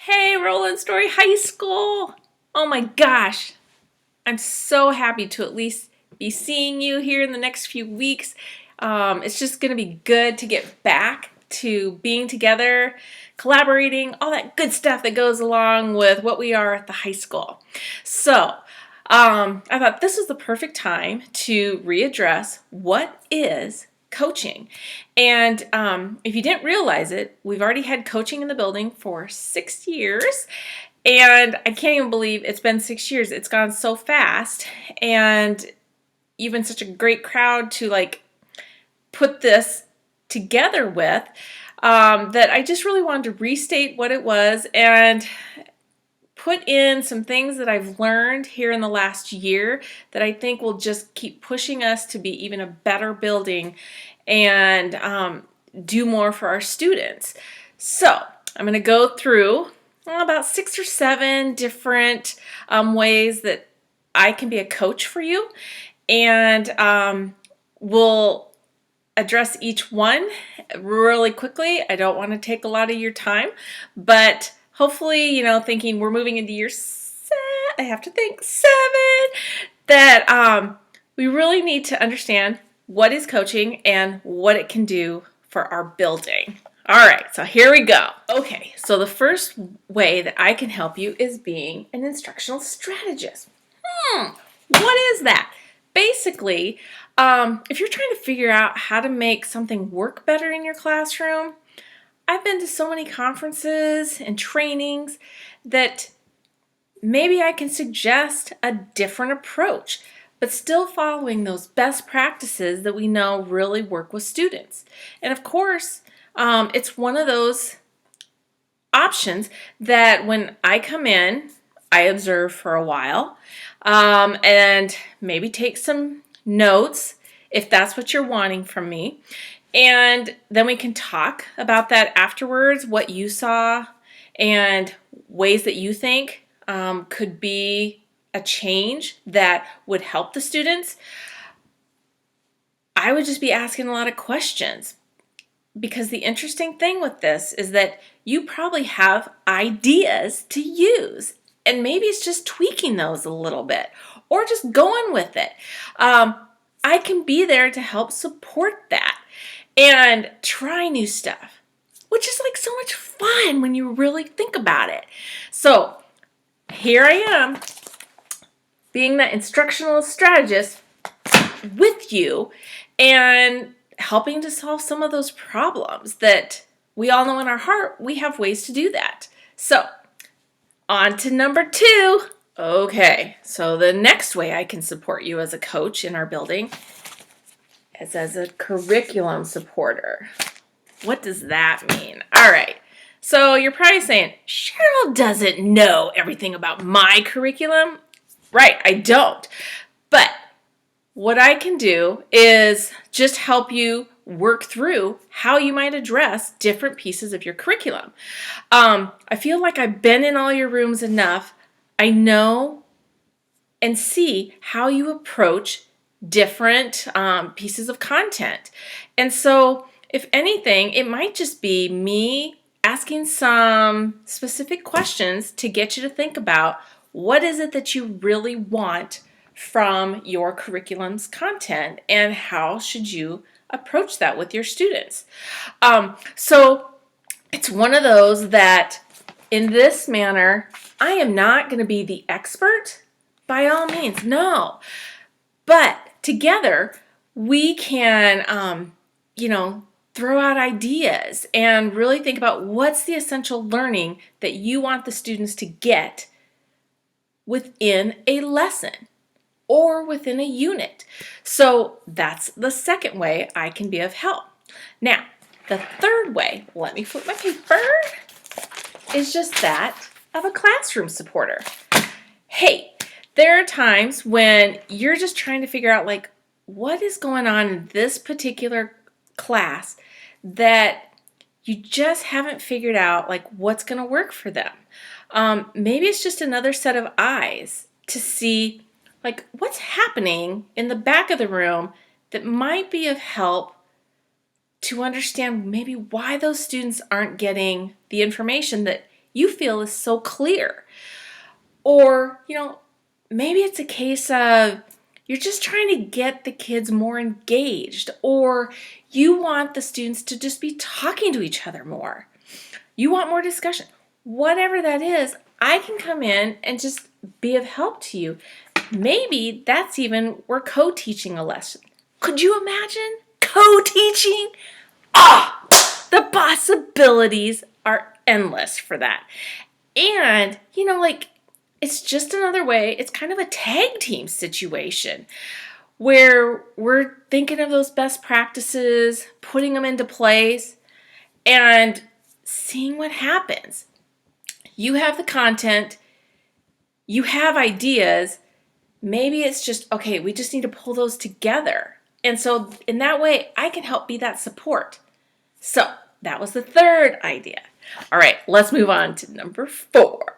Hey, Roland Story High School! Oh my gosh, I'm so happy to at least be seeing you here in the next few weeks. It's just going to be good to get back to being together, collaborating, all that good stuff that goes along with what we are at the high school. So, I thought this was the perfect time to readdress what is coaching. And if you didn't realize it, we've already had coaching in the building for 6 years. And I can't even believe it's been 6 years. It's gone so fast. And you've been such a great crowd to put this together with that I just really wanted to restate what it was and put in some things that I've learned here in the last year that I think will just keep pushing us to be even a better building and do more for our students. So I'm going to go through about 6 or 7 different ways that I can be a coach for you, and we'll address each one really quickly. I don't want to take a lot of your time, but hopefully, thinking we're moving into year 7, that we really need to understand what is coaching and what it can do for our building. All right, so here we go. Okay, so the first way that I can help you is being an instructional strategist. What is that? Basically, if you're trying to figure out how to make something work better in your classroom, I've been to so many conferences and trainings that maybe I can suggest a different approach, but still following those best practices that we know really work with students. And of course, it's one of those options that when I come in, I observe for a while and maybe take some notes if that's what you're wanting from me. And then we can talk about that afterwards, what you saw and ways that you think could be a change that would help the students. I would just be asking a lot of questions, because the interesting thing with this is that you probably have ideas to use, and maybe it's just tweaking those a little bit or just going with it. I can be there to help support that and try new stuff, which is so much fun when you really think about it. So here I am, being that instructional strategist with you and helping to solve some of those problems that we all know in our heart we have ways to do that. So on to number 2. Okay, so the next way I can support you as a coach in our building is as a curriculum supporter. What does that mean? All right, so you're probably saying, Cheryl doesn't know everything about my curriculum. Right, I don't. But what I can do is just help you work through how you might address different pieces of your curriculum. I feel like I've been in all your rooms enough. I know and see how you approach different pieces of content. And so, if anything, it might just be me asking some specific questions to get you to think about what is it that you really want from your curriculum's content and how should you approach that with your students. So it's one of those that in this manner, I am not going to be the expert by all means, no. But together we can, throw out ideas and really think about what's the essential learning that you want the students to get within a lesson or within a unit. So that's the second way I can be of help. Now, the third way, let me flip my paper, is just that of a classroom supporter. Hey, there are times when you're just trying to figure out what is going on in this particular class that you just haven't figured out what's going to work for them. Maybe it's just another set of eyes to see what's happening in the back of the room that might be of help to understand maybe why those students aren't getting the information that you feel is so clear. Or, maybe it's a case of you're just trying to get the kids more engaged, or you want the students to just be talking to each other more. You want more discussion. Whatever that is, I can come in and just be of help to you. Maybe that's even we're co-teaching a lesson. Could you imagine co-teaching? The possibilities are endless for that. And, it's just another way, it's kind of a tag team situation where we're thinking of those best practices, putting them into place, and seeing what happens. You have the content, you have ideas. Maybe it's just, okay, we just need to pull those together. And so in that way, I can help be that support. So that was the third idea. All right, let's move on to number 4.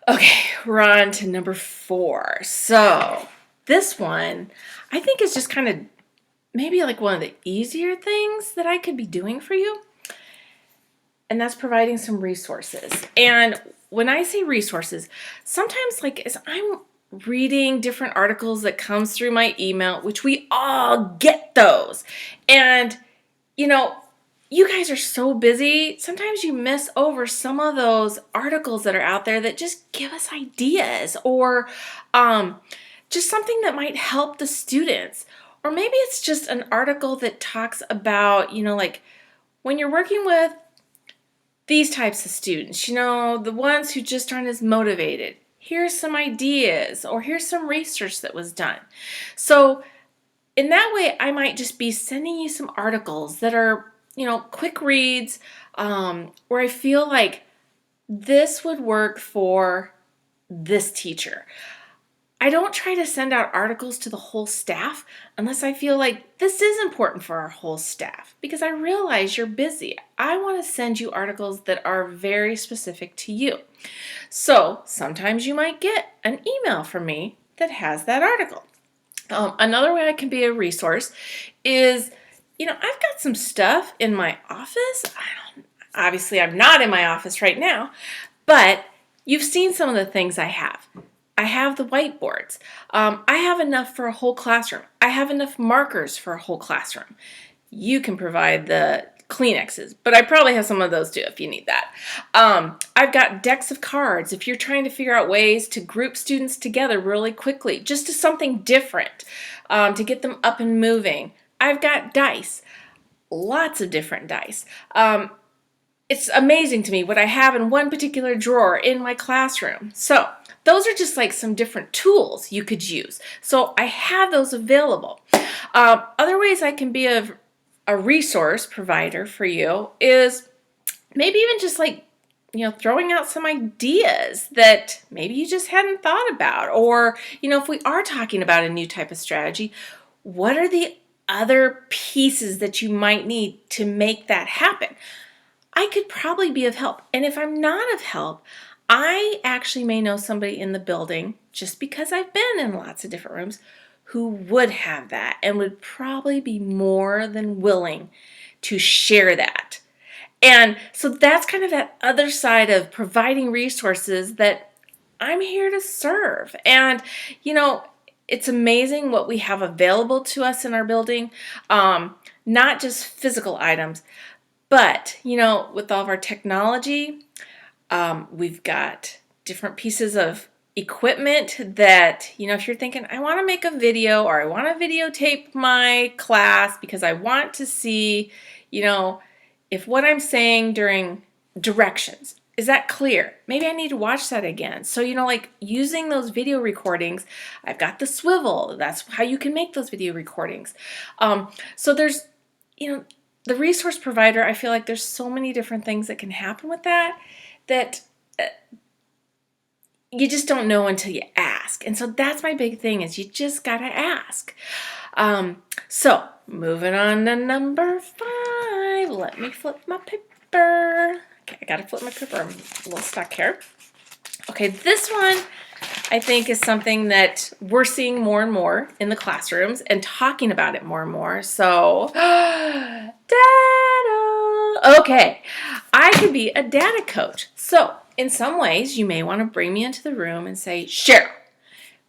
Okay, we're on to number 4. So this one, I think is just kind of maybe like one of the easier things that I could be doing for you. And that's providing some resources. And when I say resources, sometimes as I'm reading different articles that comes through my email, which we all get those. And, you guys are so busy. Sometimes you miss over some of those articles that are out there that just give us ideas, or just something that might help the students. Or maybe it's just an article that talks about, when you're working with these types of students, the ones who just aren't as motivated. Here's some ideas, or here's some research that was done. So in that way, I might just be sending you some articles that are, quick reads, where I feel like this would work for this teacher. I don't try to send out articles to the whole staff unless I feel like this is important for our whole staff, because I realize you're busy. I want to send you articles that are very specific to you. So sometimes you might get an email from me that has that article. Another way I can be a resource is, I've got some stuff in my office. Obviously, I'm not in my office right now, but you've seen some of the things I have. I have the whiteboards. I have enough for a whole classroom. I have enough markers for a whole classroom. You can provide the Kleenexes, but I probably have some of those too if you need that. I've got decks of cards if you're trying to figure out ways to group students together really quickly, just to something different, to get them up and moving. I've got dice, lots of different dice. It's amazing to me what I have in one particular drawer in my classroom. So those are just some different tools you could use. So I have those available. Other ways I can be a resource provider for you is maybe even just throwing out some ideas that maybe you just hadn't thought about. Or, if we are talking about a new type of strategy, what are the other pieces that you might need to make that happen? I could probably be of help. And if I'm not of help, I actually may know somebody in the building, just because I've been in lots of different rooms, who would have that and would probably be more than willing to share that. And so that's kind of that other side of providing resources that I'm here to serve. And, it's amazing what we have available to us in our building, not just physical items, but, with all of our technology, we've got different pieces of equipment that, if you're thinking, I want to make a video, or I want to videotape my class because I want to see, if what I'm saying during directions, is that clear? Maybe I need to watch that again. So, using those video recordings, I've got the swivel. That's how you can make those video recordings. So there's, the resource provider, I feel like there's so many different things that can happen with that you just don't know until you ask. And so that's my big thing, is you just got to ask. So moving on to number 5. Let me flip my paper. Okay, I got to flip my paper. I'm a little stuck here. Okay, this one I think is something that we're seeing more and more in the classrooms and talking about it more and more. So, data. Okay, I could be a data coach. So in some ways, you may want to bring me into the room and say, Cheryl,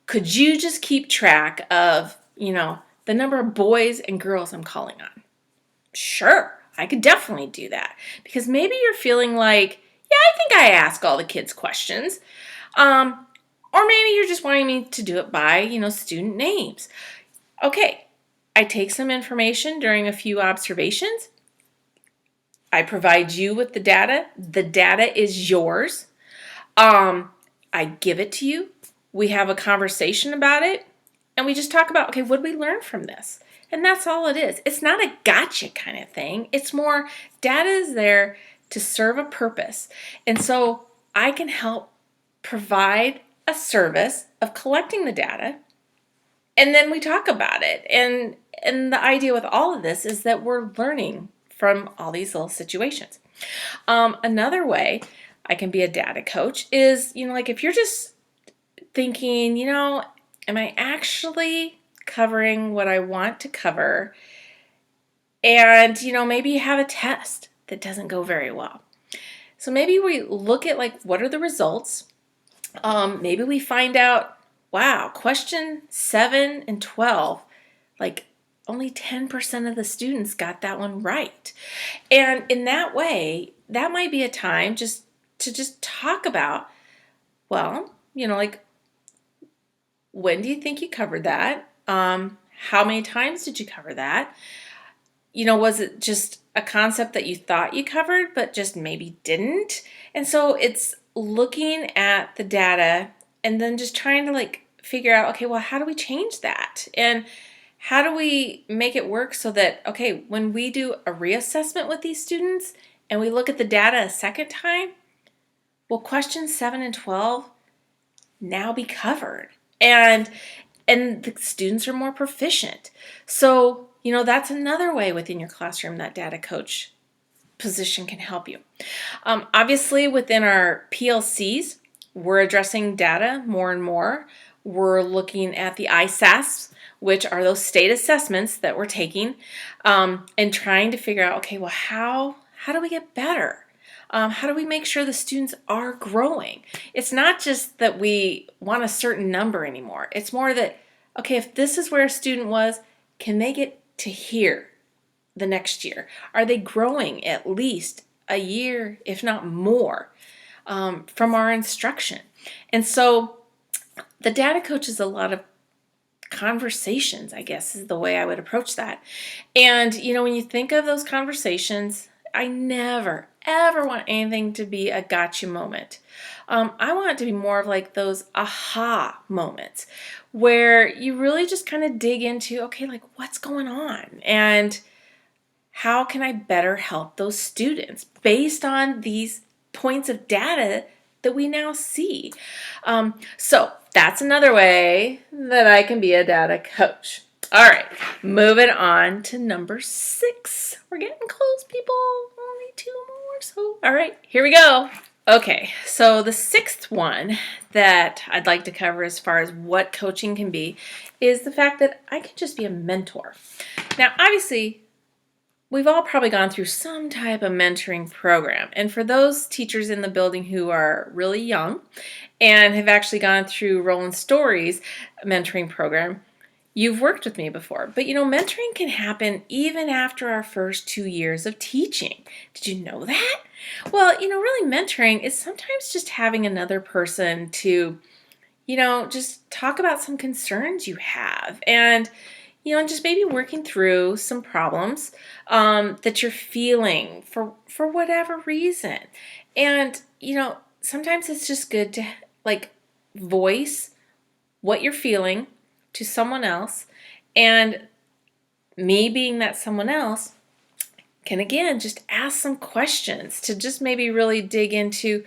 could you just keep track of, the number of boys and girls I'm calling on? Sure, I could definitely do that. Because maybe you're feeling like, yeah, I think I ask all the kids questions. Or maybe you're just wanting me to do it by, student names. Okay, I take some information during a few observations. I provide you with the data. The data is yours. I give it to you. We have a conversation about it. And we just talk about, okay, what did we learn from this? And that's all it is. It's not a gotcha kind of thing. It's more data is there to serve a purpose. And so I can help provide a service of collecting the data. And then we talk about it. And the idea with all of this is that we're learning from all these little situations. Another way I can be a data coach is, like if you're just thinking, am I actually covering what I want to cover? And, maybe you have a test that doesn't go very well. So maybe we look at what are the results? Maybe we find out, wow, question 7 and 12, only 10% of the students got that one right. And in that way, that might be a time to talk about, well, when do you think you covered that? How many times did you cover that? Was it just a concept that you thought you covered, but just maybe didn't? And so it's looking at the data and then just trying to figure out, okay, well, how do we change that? And how do we make it work so that, okay, when we do a reassessment with these students and we look at the data a second time, will questions 7 and 12 now be covered? And the students are more proficient. So, that's another way within your classroom that data coach position can help you. Obviously, within our PLCs, we're addressing data more and more. We're looking at the ISASs, which are those state assessments that we're taking, and trying to figure out, okay, well, how do we get better? How do we make sure the students are growing? It's not just that we want a certain number anymore. It's more that, okay, if this is where a student was, can they get to here the next year? Are they growing at least a year, if not more, from our instruction? And so the data coach is a lot of conversations, I guess, is the way I would approach that. And, when you think of those conversations, I never, ever want anything to be a gotcha moment. I want it to be more of those aha moments where you really just kind of dig into, okay, what's going on? And how can I better help those students based on these points of data that we now see? So that's another way that I can be a data coach. All right, moving on to number 6. We're getting close, people. Only 2 more. So, all right, here we go. Okay, so the 6th one that I'd like to cover as far as what coaching can be is the fact that I can just be a mentor. Now, obviously, we've all probably gone through some type of mentoring program. And for those teachers in the building who are really young and have actually gone through Roland Story's mentoring program, you've worked with me before. But mentoring can happen even after our first 2 years of teaching. Did you know that? Well, really mentoring is sometimes just having another person to, just talk about some concerns you have and, just maybe working through some problems that you're feeling for whatever reason. And, sometimes it's just good to voice what you're feeling to someone else, and me being that someone else can again just ask some questions to just maybe really dig into,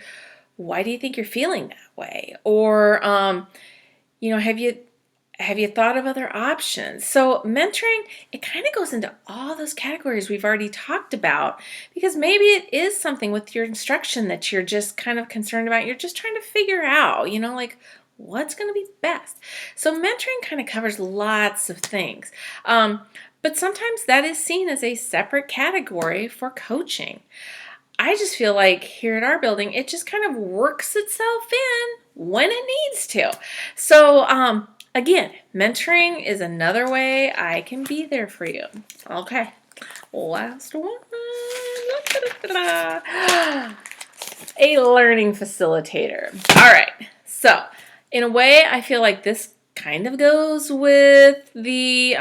why do you think you're feeling that way? Or have you thought of other options? So mentoring, it kind of goes into all those categories we've already talked about, because maybe it is something with your instruction that you're just kind of concerned about. You're just trying to figure out, what's going to be best. So mentoring kind of covers lots of things. But sometimes that is seen as a separate category for coaching. I just feel like here at our building, it just kind of works itself in when it needs to. So, again, mentoring is another way I can be there for you. Okay, last one. A learning facilitator. All right, so in a way, I feel like this kind of goes with the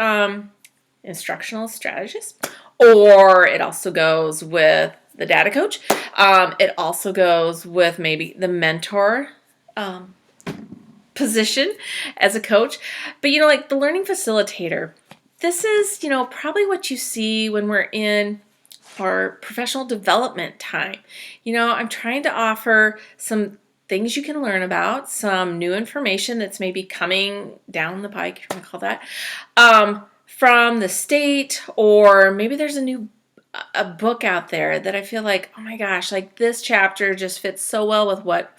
instructional strategist, or it also goes with the data coach. It also goes with maybe the mentor position as a coach. But like the learning facilitator, this is probably what you see when we're in our professional development time. I'm trying to offer some things you can learn about, some new information that's maybe coming down the pike, if you want to call that, from the state, or maybe there's a book out there that I feel like, oh my gosh, like this chapter just fits so well with what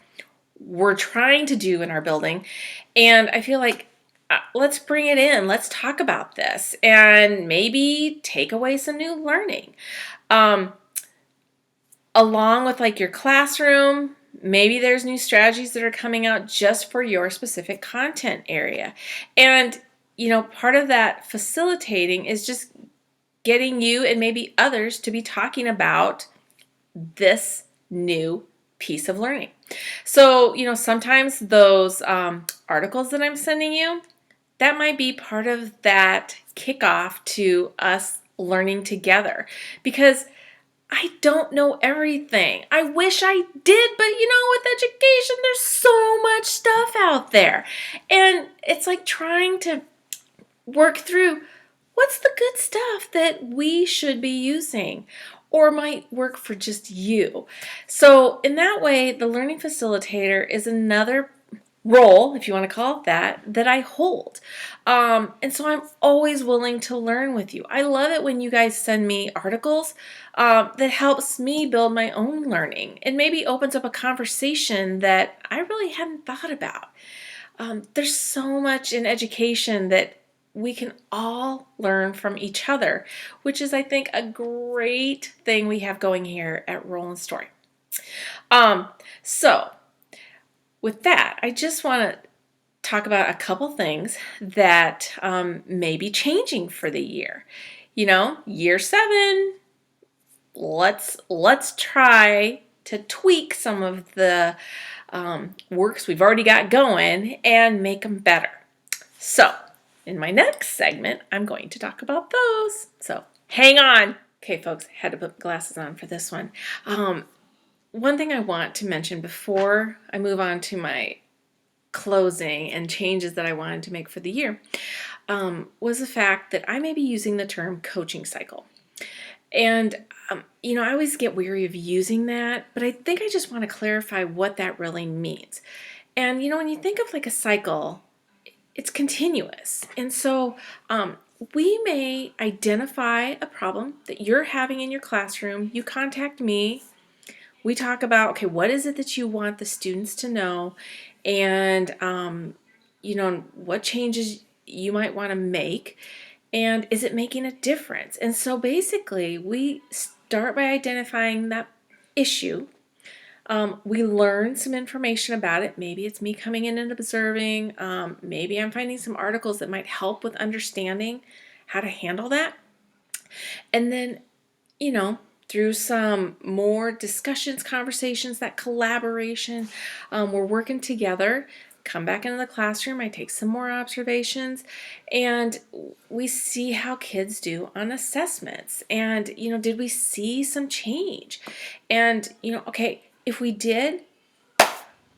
we're trying to do in our building. And I feel like let's bring it in. Let's talk about this and maybe take away some new learning. Along with like your classroom, maybe there's new strategies that are coming out just for your specific content area. And, part of that facilitating is just getting you and maybe others to be talking about this new piece of learning. So, sometimes those articles that I'm sending you, that might be part of that kickoff to us learning together, because I don't know everything. I wish I did, but with education, there's so much stuff out there. And it's like trying to work through what's the good stuff that we should be using or might work for just you. So in that way, the learning facilitator is another role, if you want to call it that I hold. And so I'm always willing to learn with you. I love it when you guys send me articles that helps me build my own learning and maybe opens up a conversation that I really hadn't thought about. There's so much in education that we can all learn from each other, which is, I think, a great thing we have going here at Roll and Story. So with that, I just want to talk about a couple things that may be changing for the year. Year 7, let's try to tweak some of the works we've already got going and make them better. So in my next segment, I'm going to talk about those. So hang on. Okay, folks, had to put glasses on for this one. One thing I want to mention before I move on to my closing and changes that I wanted to make for the year was the fact that I may be using the term coaching cycle. And, I always get weary of using that, but I think I just want to clarify what that really means. And, when you think of like a cycle, it's continuous. And so we may identify a problem that you're having in your classroom. You contact me. We talk about, okay, what is it that you want the students to know? And, what changes you might want to make. And is it making a difference? And so basically, we start by identifying that issue. We learn some information about it. Maybe it's me coming in and observing. Maybe I'm finding some articles that might help with understanding how to handle that. And then, through some more discussions, conversations, that collaboration, we're working together. Come back into the classroom, I take some more observations, and we see how kids do on assessments. And, did we see some change? And, okay, if we did,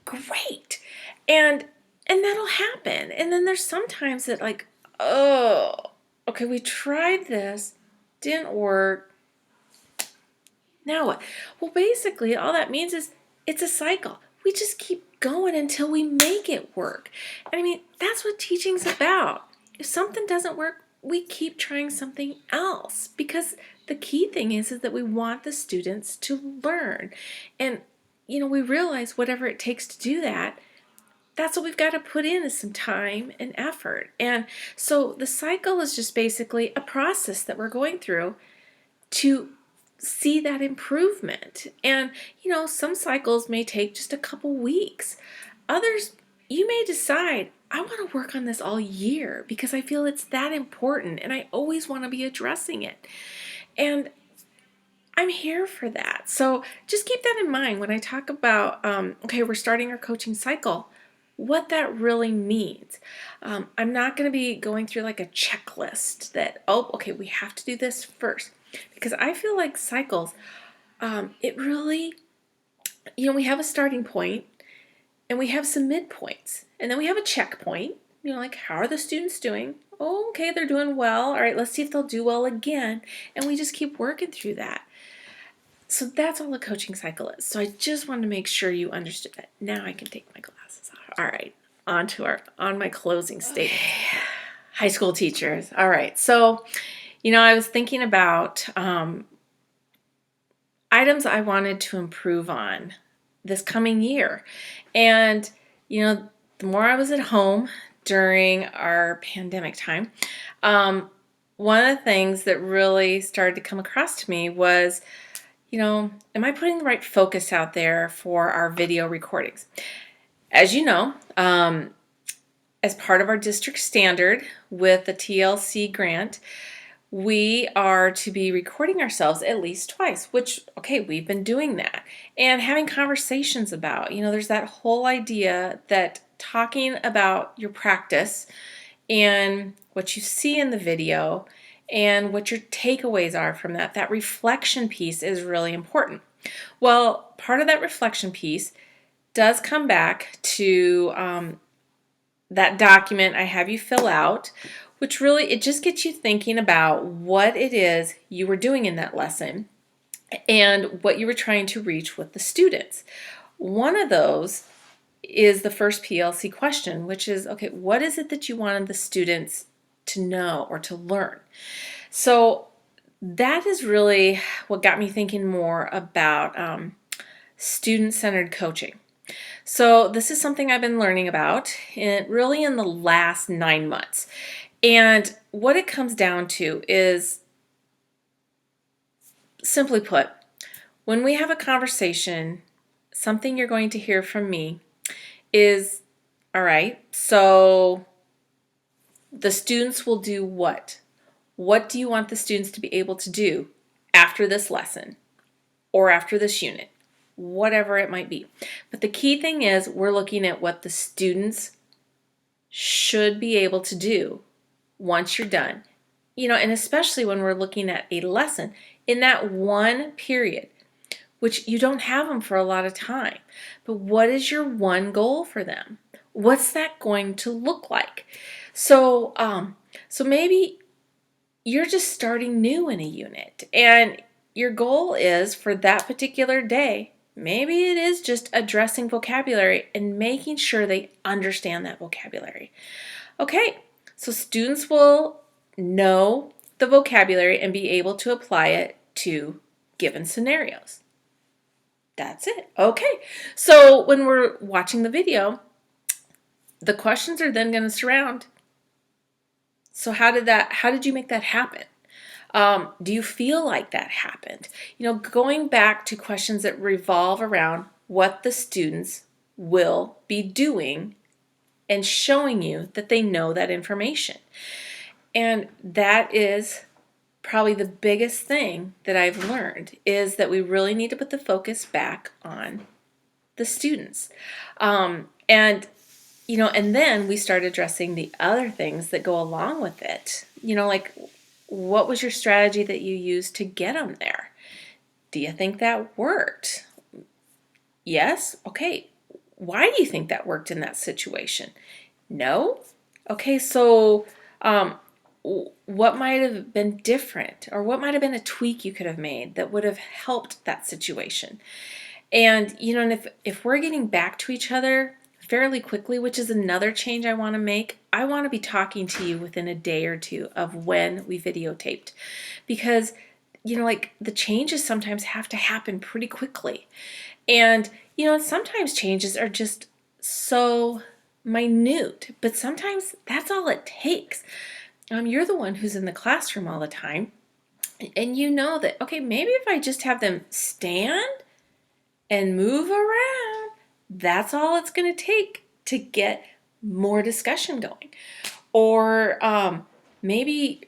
great. And that'll happen. And then there's sometimes that like, oh, okay, we tried this, didn't work. Now what? Well, basically, all that means is it's a cycle. We just keep going until we make it work. And I mean, that's what teaching's about. If something doesn't work, we keep trying something else, because the key thing is that we want the students to learn. And, we realize whatever it takes to do that, that's what we've got to put in, is some time and effort. And so the cycle is just basically a process that we're going through to see that improvement. And, some cycles may take just a couple weeks. Others, you may decide, I want to work on this all year because I feel it's that important and I always want to be addressing it. And I'm here for that. So just keep that in mind when I talk about, okay, we're starting our coaching cycle, what that really means. I'm not going to be going through like a checklist that, oh, okay, we have to do this first. Because I feel like cycles, it really, we have a starting point and we have some midpoints. And then we have a checkpoint, like how are the students doing? Oh, okay, they're doing well. All right, let's see if they'll do well again. And we just keep working through that. So that's all the coaching cycle is. So I just wanted to make sure you understood that. Now I can take my glasses off. All right, on my closing statement. Okay. High school teachers. All right, so I was thinking about items I wanted to improve on this coming year, and the more I was at home during our pandemic time, one of the things that really started to come across to me was, am I putting the right focus out there for our video recordings? As you know, as part of our district standard with the TLC grant, we are to be recording ourselves at least twice, which, okay, we've been doing that and having conversations about, there's that whole idea that talking about your practice and what you see in the video and what your takeaways are from that reflection piece is really important. Well, part of that reflection piece does come back to that document I have you fill out, which really, it just gets you thinking about what it is you were doing in that lesson and what you were trying to reach with the students. One of those is the first PLC question, which is, okay, what is it that you wanted the students to know or to learn? So that is really what got me thinking more about student-centered coaching. So this is something I've been learning about really in the last 9 months. And what it comes down to is, simply put, when we have a conversation, something you're going to hear from me is, all right, so the students will do what? What do you want the students to be able to do after this lesson or after this unit? Whatever it might be. But the key thing is we're looking at what the students should be able to do once you're done. And especially when we're looking at a lesson in that one period, which you don't have them for a lot of time. But what is your one goal for them? What's that going to look like? So maybe you're just starting new in a unit and your goal is for that particular day, maybe it is just addressing vocabulary and making sure they understand that vocabulary. Okay, so students will know the vocabulary and be able to apply it to given scenarios. That's it. Okay, so when we're watching the video, the questions are then going to surround. So how did you make that happen? Do you feel like that happened? Going back to questions that revolve around what the students will be doing and showing you that they know that information. And that is probably the biggest thing that I've learned is that we really need to put the focus back on the students. And then we start addressing the other things that go along with it. Like, what was your strategy that you used to get them there? Do you think that worked? Yes? Okay. Why do you think that worked in that situation? No? Okay, so what might have been different, or what might have been a tweak you could have made that would have helped that situation? And if we're getting back to each other fairly quickly, which is another change I want to make, I want to be talking to you within a day or two of when we videotaped, because the changes sometimes have to happen pretty quickly. And sometimes changes are just so minute, but sometimes that's all it takes. You're the one who's in the classroom all the time. And you know that, okay, maybe if I just have them stand and move around, that's all it's going to take to get more discussion going. Or maybe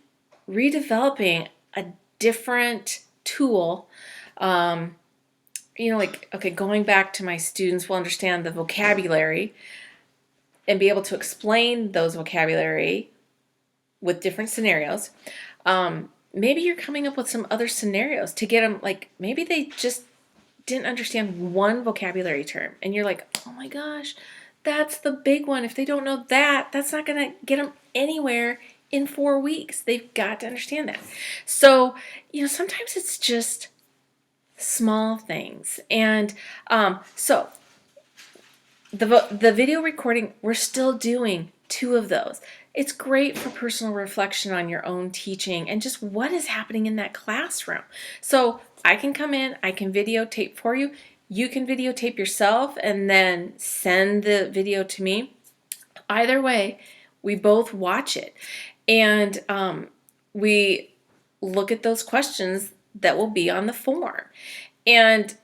redeveloping a different tool. Like, okay, going back to my students will understand the vocabulary and be able to explain those vocabulary with different scenarios. Maybe you're coming up with some other scenarios to get them, like maybe they just didn't understand one vocabulary term and you're like, oh my gosh, that's the big one. If they don't know that, that's not going to get them anywhere in 4 weeks. They've got to understand that. So, sometimes it's just small things. And so the video recording, we're still doing 2 of those. It's great for personal reflection on your own teaching and just what is happening in that classroom. So I can come in, I can videotape for you. You can videotape yourself and then send the video to me. Either way, we both watch it. And we look at those questions that will be on the form. And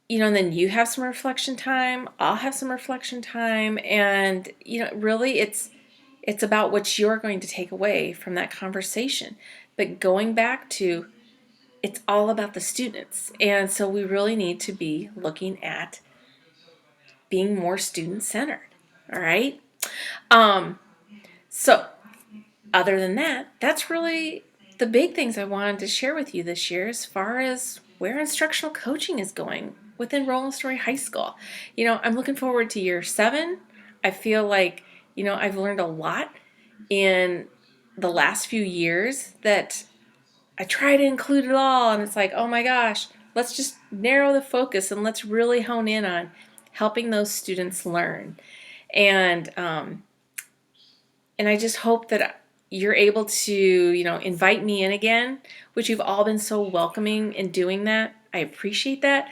and then you have some reflection time, I'll have some reflection time, and really it's about what you're going to take away from that conversation. But going back to, it's all about the students. And so we really need to be looking at being more student-centered. All right? So other than that, that's really the big things I wanted to share with you this year as far as where instructional coaching is going within Roland Story High School. I'm looking forward to year 7. I feel like, I've learned a lot in the last few years that I try to include it all, and it's like, oh my gosh, let's just narrow the focus and let's really hone in on helping those students learn. And I just hope that you're able to, invite me in again, which you've all been so welcoming in doing that. I appreciate that.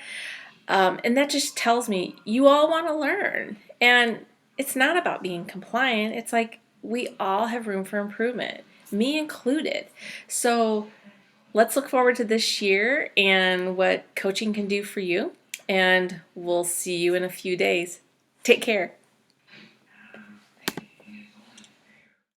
And that just tells me you all want to learn. And it's not about being compliant. It's like we all have room for improvement, me included. So let's look forward to this year and what coaching can do for you. And we'll see you in a few days. Take care.